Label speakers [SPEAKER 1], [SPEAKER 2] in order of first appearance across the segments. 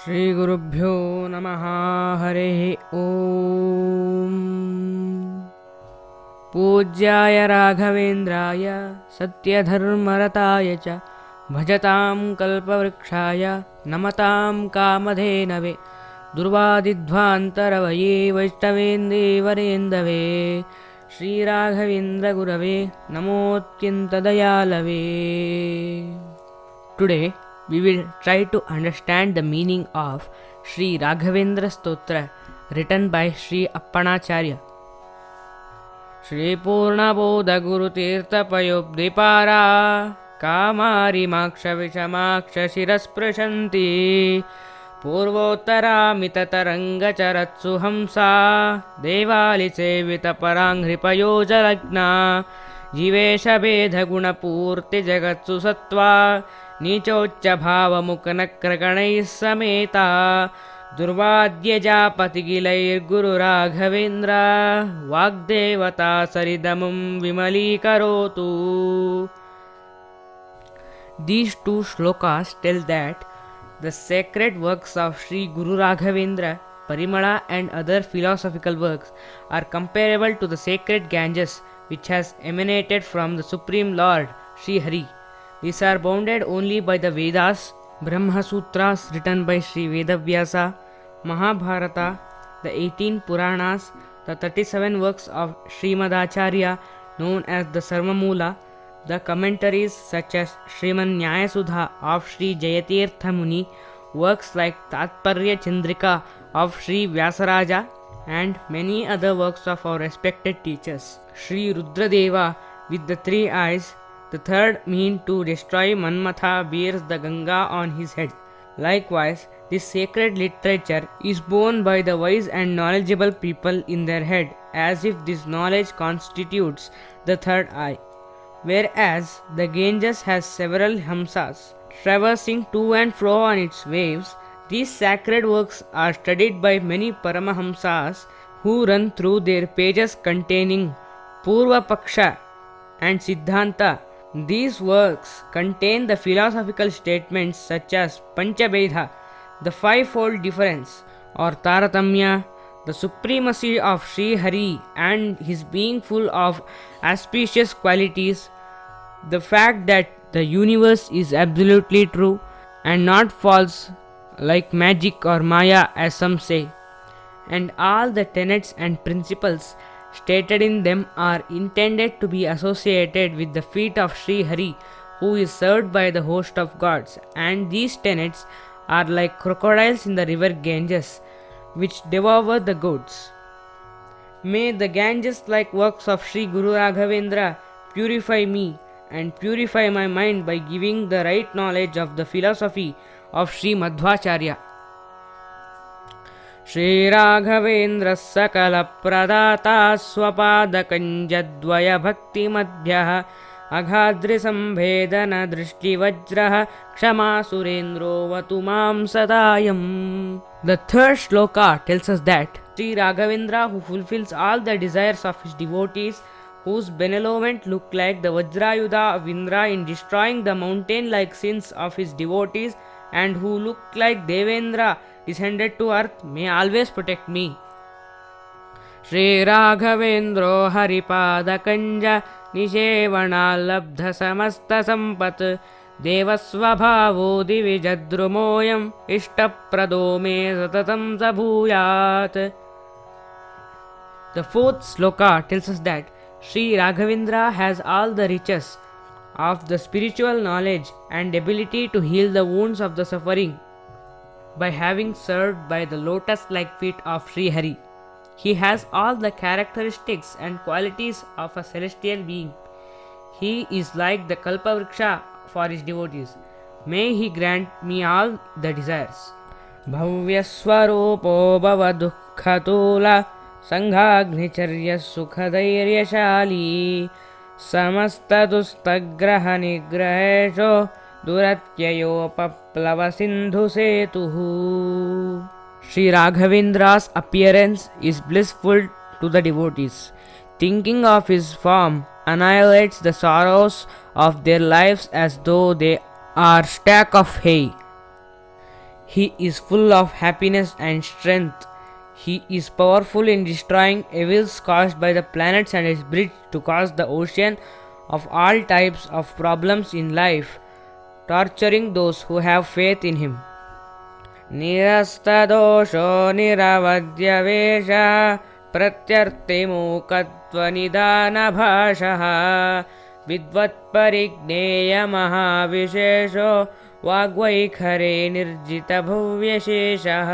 [SPEAKER 1] श्रीगुरुभ्यो नमः। हरिः ओम्। पूज्याय राघवेन्द्राय सत्यधर्मरताय च भजतां कल्पवृक्षाय नमतां कामधेनवे दुर्वादिध्वान्तरवये वैष्णवेन्दीवरेन्दवे श्रीराघवेन्द्रगुरवे नमोऽत्यन्तदयालवे। Today we will try to understand the meaning of Sri Raghavendra Stotra written by Sri Appanacharya. Shri Purnabodha Guru Tirtha Payobdipara Kamari Maksha Vishamaksha Shirasprishanti Purvottara Taranga Charatsu Hamsa Devali Sevita Parangripayojalagna Jivesha Bedha Gunapurti Jagatsu Sattva नीचोच्च भावमुखनक्रगणैः समेता दुर्वाद्यजापतिगिलैर्गुरुराघवेन्द्र Vagdevata सरिदमुं विमलीकरोतु. These two shlokas tell that the sacred works of Sri Guru Raghavendra, Parimala and other philosophical works are comparable to the sacred Ganges which has emanated from the Supreme Lord, Sri Hari. These are bounded only by the Vedas, Brahma Sutras written by Sri Vedavyasa, Mahabharata, the 18 Puranas, the 37 works of Srimad Acharya known as the Sarvamoola, the commentaries such as Sriman Nyayasudha of Sri Jayatirtha Muni, works like Tatparya Chandrika of Sri Vyasaraja, and many other works of our respected teachers. Sri Rudradeva with the three eyes, the third mean to destroy Manmatha, bears the Ganga on his head. Likewise, this sacred literature is borne by the wise and knowledgeable people in their head, as if this knowledge constitutes the third eye. Whereas the Ganges has several Hamsas, traversing to and fro on its waves, these sacred works are studied by many Paramahamsas who run through their pages containing Purva Paksha and Siddhanta. These works contain the philosophical statements such as Panchabedha, the fivefold difference or Taratamya, the supremacy of Sri Hari and his being full of auspicious qualities, the fact that the universe is absolutely true and not false like magic or Maya as some say, and all the tenets and principles stated in them are intended to be associated with the feet of Sri Hari, who is served by the host of gods, and these tenets are like crocodiles in the river Ganges, which devour the goats. May the Ganges-like works of Sri Guru Raghavendra purify me and purify my mind by giving the right knowledge of the philosophy of Sri Madhvacharya. श्रीराघवेन्द्रः सकलप्रदाता स्वपादकञ्जद्वयभक्तिमध्यः अघाद्रिसम्भेदनदृष्टिवज्रः क्षमासुरेन्द्रोऽवतु मां सदायम्. The third shloka tells us that Sri Raghavendra, who fulfills all the desires of his devotees, whose benevolent look like the Vajrayudha of Indra in destroying the mountain-like sins of his devotees, and who look like Devendra descended to earth, may always protect me. Shri Raghavendro Haripada Kanja Nishevana Samasta Sampat Devasvabhavo Divijadrumoyam Ishtaprado me Satatam Sabhuyat. The fourth sloka tells us that Sri Raghavendra has all the riches of the spiritual knowledge and ability to heal the wounds of the suffering by having served by the lotus-like feet of Sri Hari. He has all the characteristics and qualities of a celestial being. He is like the Kalpavriksha for his devotees. May he grant me all the desires. Bhavyaswarupo bhava dukkhatula sanghagnicharya sukhadairyashali समस्तदुस्तग्रह निग्रहेशो दुरत्ययोपप्लव Sindhu सेतुः. Sri Raghavendra's appearance is blissful to the devotees. Thinking of his form annihilates the sorrows of their lives as though they are stack of hay. He is full of happiness and strength. He is powerful in destroying evils caused by the planets and is bridge to cause the ocean of all types of problems in life, torturing those who have faith in him. निरस्तदोषो निरवद्यवेश प्रत्यर्थिमूकत्वनिदानभाषः विद्वत्परिज्ञेयमहाविशेषो वाग्वैखरे निर्जितभुव्यशेषः.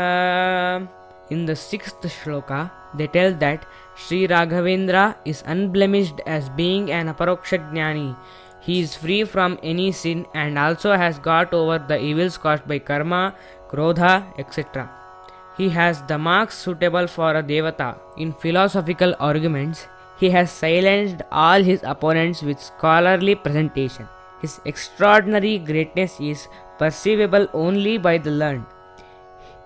[SPEAKER 1] In the sixth shloka, they tell that Sri Raghavendra is unblemished as being an aparokshajnani. He is free from any sin and also has got over the evils caused by karma, krodha, etc. He has the marks suitable for a devata. In philosophical arguments, he has silenced all his opponents with scholarly presentation. His extraordinary greatness is perceivable only by the learned.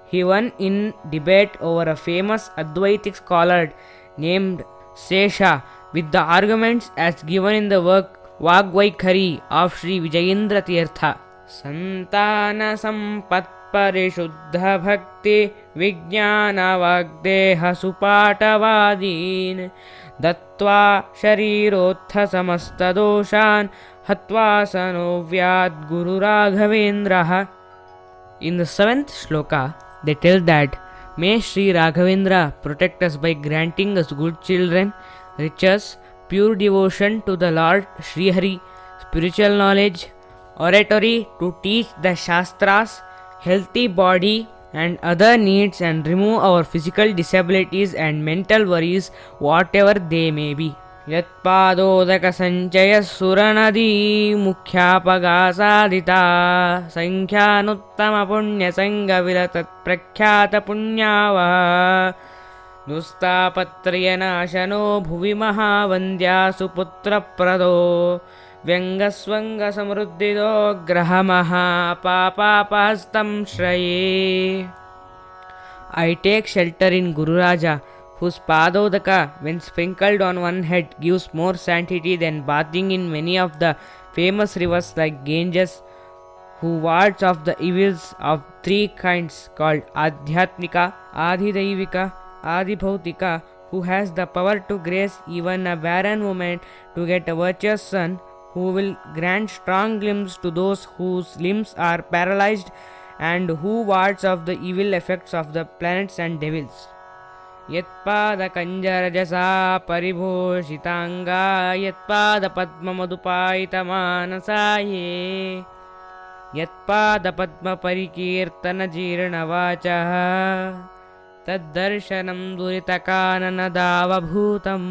[SPEAKER 1] He won in debate over a famous Advaitic scholar named Sesha with the arguments as given in the work Vagvaikhari of Sri Vijayendra Tirtha. Santana Sampat Parishuddha Bhakti Vijnana Vagdeha Supatavadin Dattva Sharirotha Samasta Doshan Hatva Sanovyad Guru Raghavendraha. In the seventh shloka, they tell that may Sri Raghavendra protect us by granting us good children, riches, pure devotion to the Lord Sri Hari, spiritual knowledge, oratory to teach the Shastras, healthy body and other needs, and remove our physical disabilities and mental worries, whatever they may be. यत्पादोदक संचय सुरनदी मुख्यापगा साधिता संख्यानुत्तम पुण्य संग विलतत् प्रख्यात पुण्यावः दुस्तापत्रयनाशनो भुवि महावन्द्या सुपुत्रप्रदो व्यङ्गस्वङ्ग समृद्धिदो ग्रहमहापापापहस्तं श्रये. I take shelter in Guru Raja, whose padodaka, when sprinkled on one head, gives more sanctity than bathing in many of the famous rivers like Ganges, who wards off the evils of three kinds called Adhyatmika, Adhidaivika, Adibhautika, who has the power to grace even a barren woman to get a virtuous son, who will grant strong limbs to those whose limbs are paralyzed, and who wards off the evil effects of the planets and devils. यत्पादकञ्जरजसा परिभूषिताङ्गा यत्पादपद्ममधुपायितमानसाये यत्पादपद्मपरिकीर्तनजीर्णवाचः तद्दर्शनं दुरितकाननदावभूतम्.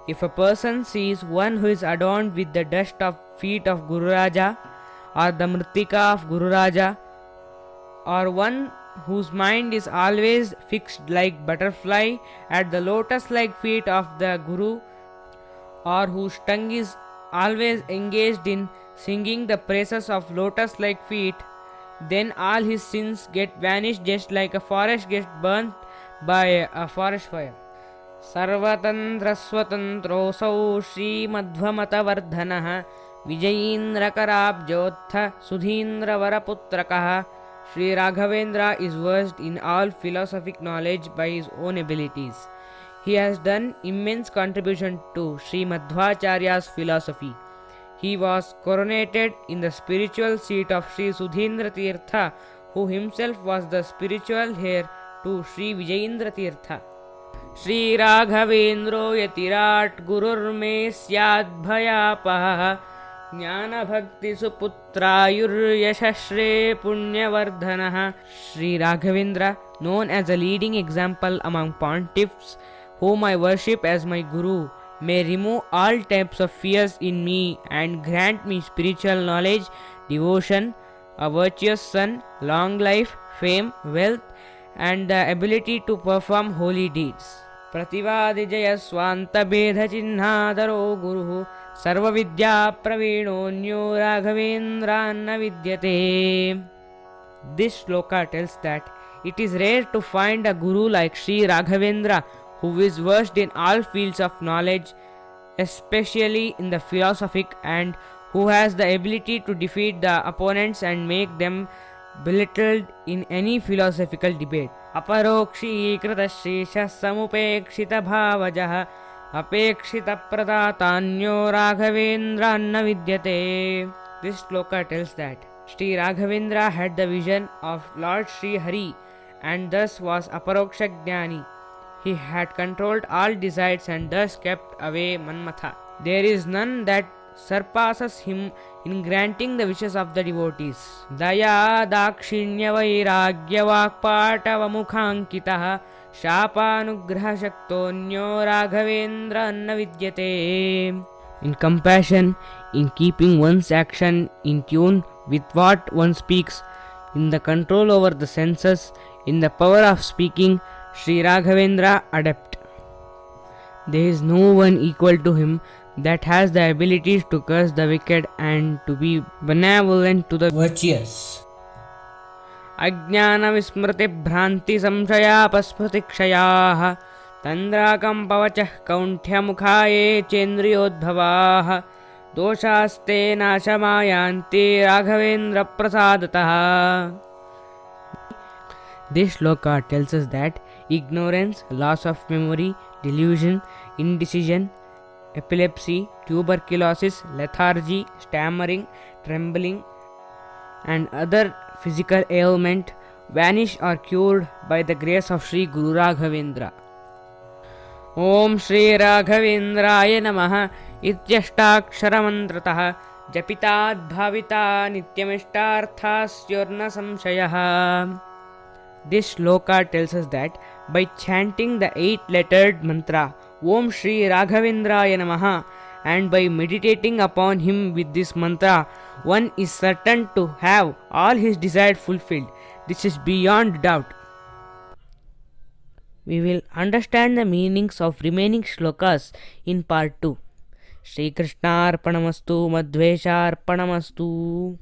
[SPEAKER 1] If a person sees one who is adorned with the dust of feet of Guru Raja, or the mritika of Guru Raja, or one whose mind is always fixed like butterfly at the lotus-like feet of the Guru, or whose tongue is always engaged in singing the praises of lotus-like feet, then all his sins get vanished just like a forest gets burnt by a forest fire. सर्वतन्त्रस्वतन्त्रोऽसौ श्रीमध्वमतवर्धनः विजयीन्द्रकराब्जोत्थ सुधीन्द्रवरपुत्रकः. Sri Raghavendra is versed in all philosophic knowledge by his own abilities. He has done immense contribution to Sri Madhvacharya's philosophy. He was coronated in the spiritual seat of Sri Sudhindra Tirtha, who himself was the spiritual heir to Sri Vijayendra Tirtha. Sri Raghavendro yatirat gururme syad bhayapah ज्ञान भक्ति सुपुत्रायुर्यशश्रे पुण्यवर्धनः. Sri Raghavendra, known as a leading example among pontiffs, whom I worship as my Guru, may remove all types of fears in me and grant me spiritual knowledge, devotion, a virtuous son, long life, fame, wealth, and the ability to perform holy deeds. प्रतिवादिजय स्वान्तभेदचिह्नादरो गुरुः सर्वविद्याप्रवीणोऽन्यो राघवेन्द्रान्न विद्यते. This shloka tells that it is rare to find a guru like Sri Raghavendra, who is versed in all fields of knowledge, especially in the philosophic, and who has the ability to defeat the opponents and make them belittled in any philosophical debate. अपरोक्षीकृतशीर्षः समुपेक्षितभावजः अपेक्षितप्रदातान्यो राघवेन्द्रान्न विद्यते. This shloka tells that Sri Raghavendra had the vision of Lord Sri Hari and thus was Aparoksha Jnani. He had controlled all desires and thus kept away Manmatha. There is none that surpasses him in granting the wishes of the devotees. Daya dakshinya vairagya vakpatavamukhankitah shapanugraha shaktonyo raghavendra anna vidyate. In compassion, in keeping one's action in tune with what one speaks, in the control over the senses, in the power of speaking, Sri Raghavendra adept. There is no one equal to him that has the abilities to curse the wicked and to be benevolent to the virtuous. Ajnana vismriti bhranti samshayapasmriti kshayaah तंद्राकं पवचः कौंठ्यमुखाये चेन्द्रियोद्भवाः दोषास्ते नाशमायान्ति Raghavendra प्रसादतः. This shloka tells us that ignorance, loss of memory, delusion, indecision, epilepsy, tuberculosis, lethargy, stammering, trembling, and other physical ailment vanish or cured by the grace of Sri Guru Raghavendra. ओम श्री राघवेन्द्राय नमः इत्यष्टाक्षरमन्त्रतः जपिताद्भाविता नित्यमिष्टार्थास्योर्न संशयः. This shloka tells us that by chanting the 8-lettered mantra Om Shri Raghavendraya Namaha and by meditating upon him with this mantra, one is certain to have all his desires fulfilled. This is beyond doubt. We will understand the meanings of remaining shlokas in part 2. Shri Krishna Arpanamastu Madhvesha Arpanamastu.